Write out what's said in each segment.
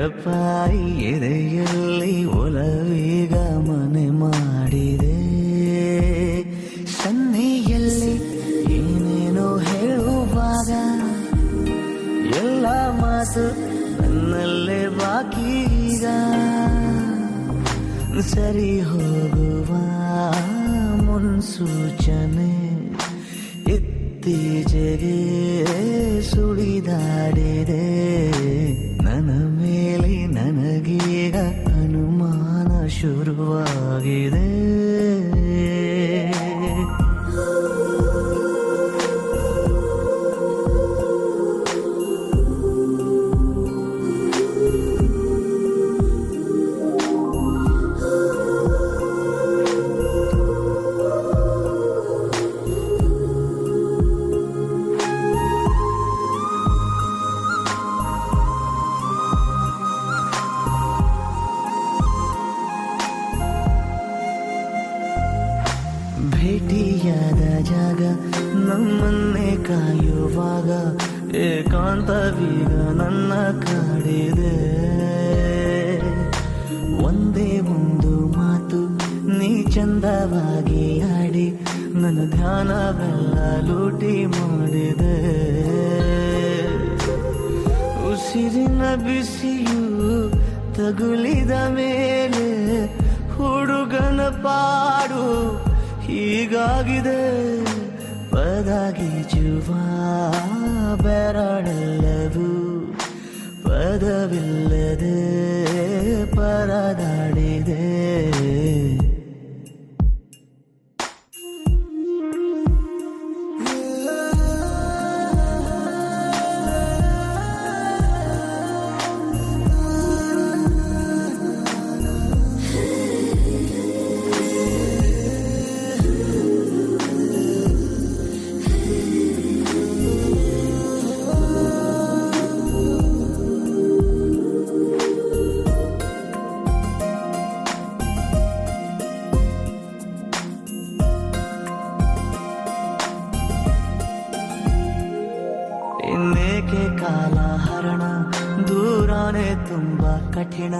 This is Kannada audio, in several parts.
ತಳಪಾಯಿ ಎದೆಯಲ್ಲಿ ಒಲವೀಗ ಮನೆ ಮಾಡಿದೆ. ಸನ್ನೆಯಲ್ಲಿ ಏನೇನೋ ಹೇಳುವಾಗ ಎಲ್ಲ ಮಾತು ನನ್ನಲ್ಲೇ ಬಾಕಿ ಈಗ. ಸರಿ ಹೋಗುವ ಮುನ್ಸೂಚನೆ ಇತ್ತೀಚೆಗೆ ಸುಳಿದಾಡಿದೆ. ನನ್ನ ಮೇಲೆ ನನಗೀಗ ಅನುಮಾನ ಶುರುವಾಗಿದೆ. ಭೇಟಿಯಾದ ಜಾಗ ನಮ್ಮನ್ನೇ ಕಾಯುವಾಗ ಏಕಾಂತವೀಗ ನನ್ನ ಕಾಡಿದೆ. ಒಂದೇ ಒಂದು ಮಾತು ನೀ ಚಂದವಾಗಿ ಆಡಿ ನನ್ನ ಧ್ಯಾನವೆಲ್ಲ ಲೂಟಿ ಮಾಡಿದೆ. ಉಸಿರಿನ ಬಿಸಿಯು ತಗುಲಿದ ಮೇಲೆ ಹುಡುಗನ ಪಾಡು ಹೀಗಾಗಿದೆ. ಪದಗೀಜುವ ಬೆರಳೆಲ್ಲವೂ ಪದವಿಲ್ಲದೆ ಪರದಾಡಿದೆ. ಇನ್ನೇಕೆ ಕಾಲ ಹರಣ ದೂರಾನೆ ತುಂಬಾ ಕಠಿಣ.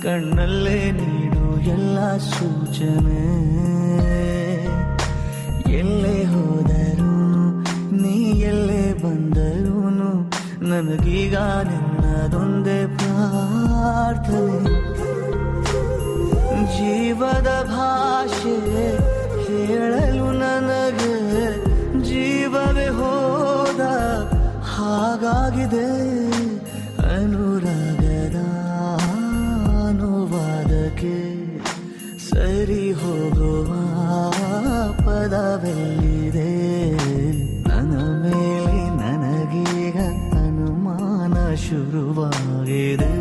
ಕಣ್ಣಲ್ಲೇ ನೀಡು ಎಲ್ಲ ಸೂಚನೆ. ಎಲ್ಲೇ ಹೋದರೂ ನೀ ಎಲ್ಲೇ ಬಂದರೂನು ನನಗೀಗ ನಿನ್ನದೊಂದೇ ಪ್ರಾರ್ಥನೆ. ಜೀವದ ಭಾಷೆ ಹೇಳಲು ನನಗೆ ಜೀವವೇ ಹೋದ ಹಾಗಾಗಿದೆ. ಅನುರಾಗದ ಅನುವಾದಕ್ಕೆ ಸರಿ ಹೋಗುವ ಪದವೆಲ್ಲಿದೆ. ನನ್ನ ಮೇಲೆ ನನಗೀಗ ಅನುಮಾನ ಶುರುವಾಗಿದೆ.